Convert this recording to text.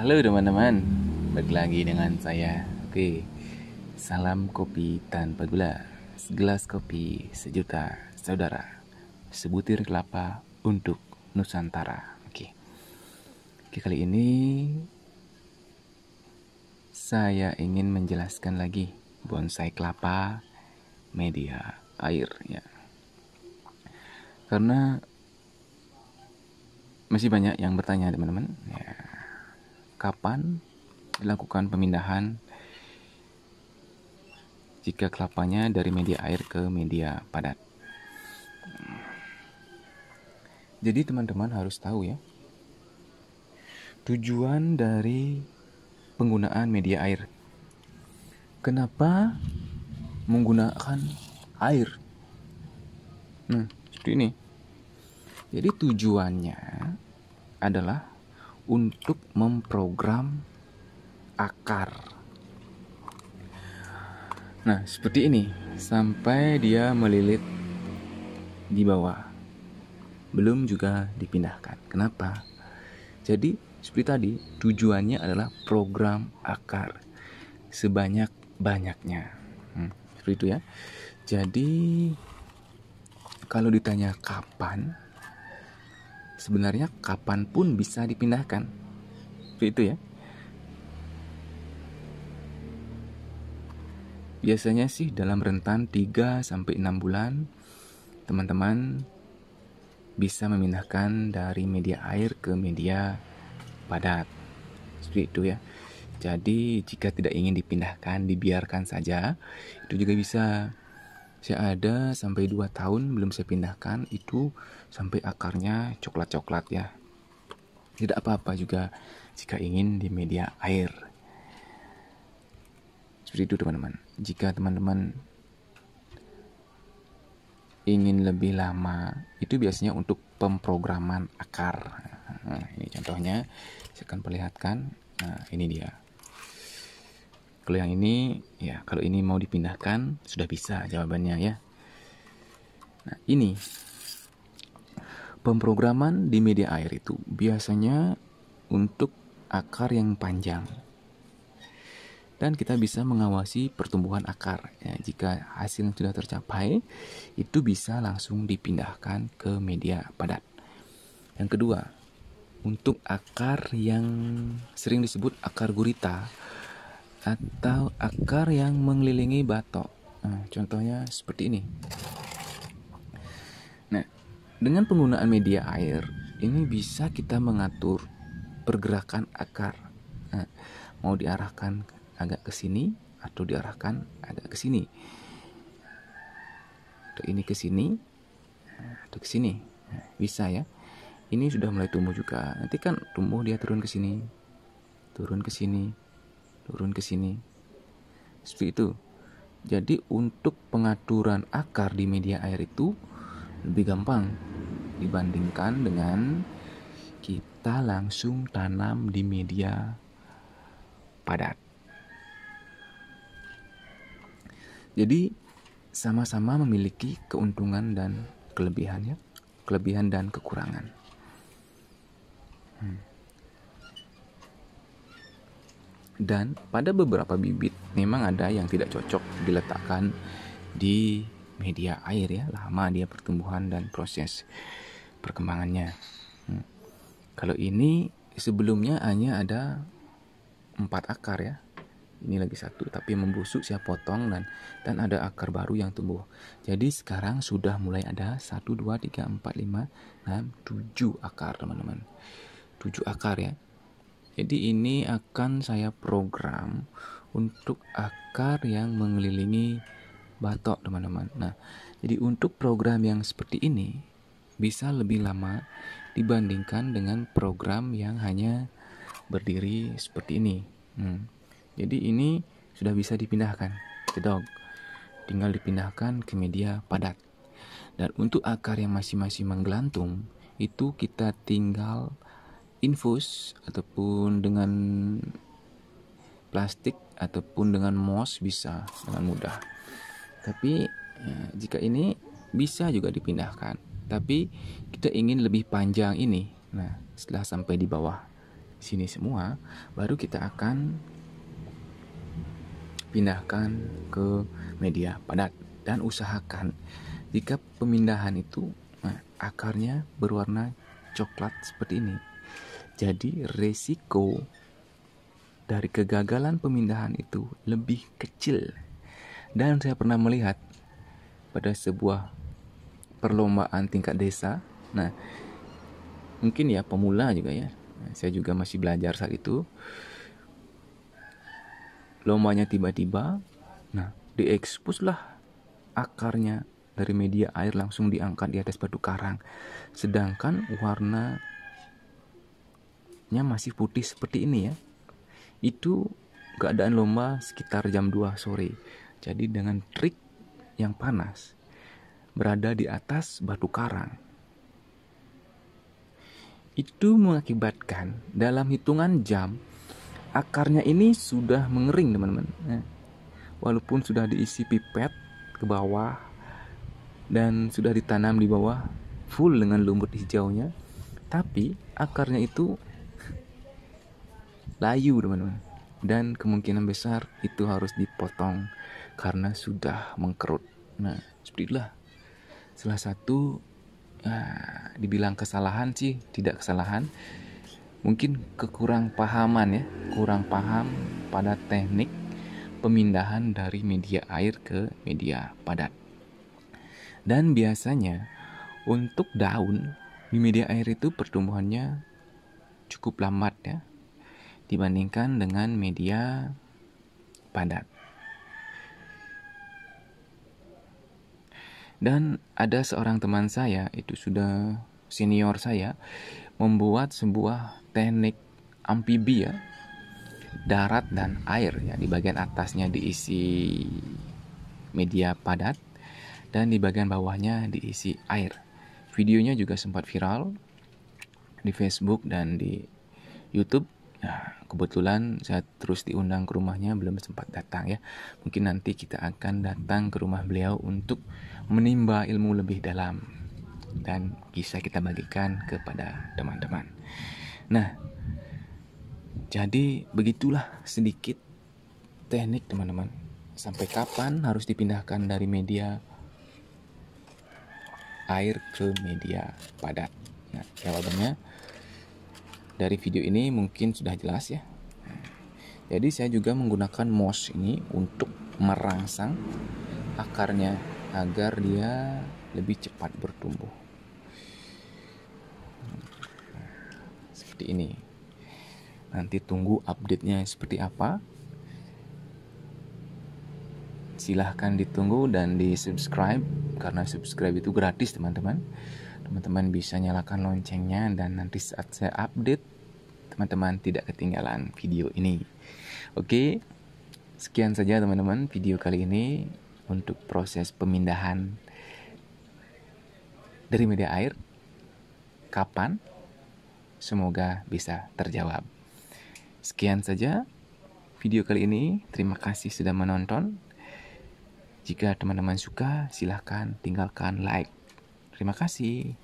Halo teman-teman, balik lagi dengan saya. Oke, salam kopi tanpa gula. Segelas kopi, sejuta saudara. Sebutir kelapa untuk Nusantara. Oke, kali ini saya ingin menjelaskan lagi bonsai kelapa media air ya. Karena masih banyak yang bertanya teman-teman ya, kapan dilakukan pemindahan jika kelapanya dari media air ke media padat. Jadi teman-teman harus tahu ya, tujuan dari penggunaan media air. Kenapa menggunakan air? Seperti ini. Jadi tujuannya adalah untuk memprogram akar. Nah, seperti ini sampai dia melilit di bawah. Belum juga dipindahkan. Kenapa? Jadi seperti tadi, tujuannya adalah program akar sebanyak-banyaknya. Seperti itu ya. Jadi kalau ditanya kapan, sebenarnya kapan pun bisa dipindahkan. Seperti itu ya. Biasanya sih dalam rentan 3-6 bulan teman-teman bisa memindahkan dari media air ke media padat. Seperti itu ya. Jadi jika tidak ingin dipindahkan, dibiarkan saja, itu juga bisa. Saya ada sampai 2 tahun belum saya pindahkan, itu sampai akarnya coklat-coklat ya. Tidak apa-apa juga jika ingin di media air. Seperti itu teman-teman. Jika teman-teman ingin lebih lama, itu biasanya untuk pemrograman akar. Nah, ini contohnya, saya akan perlihatkan. Nah, ini dia. Kalau yang ini, ya kalau ini mau dipindahkan, sudah bisa jawabannya ya. Nah, ini pemrograman di media air itu biasanya untuk akar yang panjang. Dan kita bisa mengawasi pertumbuhan akar. Ya, jika hasil sudah tercapai, itu bisa langsung dipindahkan ke media padat. Yang kedua, untuk akar yang sering disebut akar gurita atau akar yang mengelilingi batok. Nah, contohnya seperti ini. Nah, dengan penggunaan media air, ini bisa kita mengatur pergerakan akar. Nah, mau diarahkan agak ke sini atau diarahkan agak ke sini. Atau ini ke sini atau ke sini. Nah, bisa ya. Ini sudah mulai tumbuh juga. Nanti kan tumbuh dia turun ke sini. Turun ke sini. Turun ke sini. Seperti itu. Jadi untuk pengaturan akar di media air itu lebih gampang dibandingkan dengan kita langsung tanam di media padat. Jadi sama-sama memiliki keuntungan dan kelebihannya, kelebihan dan kekurangan. Dan pada beberapa bibit memang ada yang tidak cocok diletakkan di media air ya, lama dia pertumbuhan dan proses perkembangannya. Kalau ini sebelumnya hanya ada 4 akar ya. Ini lagi 1 tapi membusuk, saya potong dan ada akar baru yang tumbuh. Jadi sekarang sudah mulai ada 1, 2, 3, 4, 5, 6, 7 akar teman-teman. 7 akar ya. Jadi ini akan saya program untuk akar yang mengelilingi batok teman-teman. Nah, jadi untuk program yang seperti ini bisa lebih lama dibandingkan dengan program yang hanya berdiri seperti ini. Jadi ini sudah bisa dipindahkan, cedok. Tinggal dipindahkan ke media padat. Dan untuk akar yang masih menggelantung, itu kita tinggal infus ataupun dengan plastik ataupun dengan moss bisa dengan mudah. Tapi ya, jika ini bisa juga dipindahkan. Tapi kita ingin lebih panjang ini. Nah, setelah sampai di bawah sini semua, baru kita akan pindahkan ke media padat. Dan usahakan jika pemindahan itu akarnya berwarna coklat seperti ini. Jadi resiko dari kegagalan pemindahan itu lebih kecil. Dan saya pernah melihat pada sebuah perlombaan tingkat desa. Nah, mungkin ya pemula juga ya. Saya juga masih belajar saat itu. Lombanya tiba-tiba, nah diekspos lah akarnya dari media air langsung diangkat di atas batu karang. Sedangkan warnanya masih putih seperti ini ya. Itu keadaan lomba sekitar jam 2 sore. Jadi dengan trik yang panas, berada di atas batu karang, itu mengakibatkan dalam hitungan jam akarnya ini sudah mengering teman-teman. Walaupun sudah diisi pipet ke bawah dan sudah ditanam di bawah full dengan lumut hijaunya, tapi akarnya itu layu teman-teman, dan kemungkinan besar itu harus dipotong karena sudah mengkerut. Nah, seperti itulah salah satu dibilang kesalahan sih tidak kesalahan, mungkin kurang paham pada teknik pemindahan dari media air ke media padat. Dan biasanya untuk daun di media air itu pertumbuhannya cukup lambat ya dibandingkan dengan media padat. Dan ada seorang teman saya, itu sudah senior saya, membuat sebuah teknik amfibi ya, darat dan air ya. Di bagian atasnya diisi media padat dan di bagian bawahnya diisi air. Videonya juga sempat viral di Facebook dan di YouTube. Nah, kebetulan saya terus diundang ke rumahnya, belum sempat datang ya. Mungkin nanti kita akan datang ke rumah beliau untuk menimba ilmu lebih dalam dan bisa kita bagikan kepada teman-teman. Nah, jadi begitulah sedikit teknik teman-teman. Sampai kapan harus dipindahkan dari media air ke media padat? Nah, jawabannya dari video ini mungkin sudah jelas ya. Jadi saya juga menggunakan moss ini untuk merangsang akarnya agar dia lebih cepat bertumbuh. Seperti ini. Nanti tunggu update-nya seperti apa. Silahkan ditunggu dan di subscribe, karena subscribe itu gratis teman-teman. Teman-teman bisa nyalakan loncengnya dan nanti saat saya update, teman-teman tidak ketinggalan video ini. Oke, sekian saja teman-teman video kali ini untuk proses pemindahan dari media air. Kapan? Semoga bisa terjawab. Sekian saja video kali ini. Terima kasih sudah menonton. Jika teman-teman suka, silahkan tinggalkan like. Terima kasih.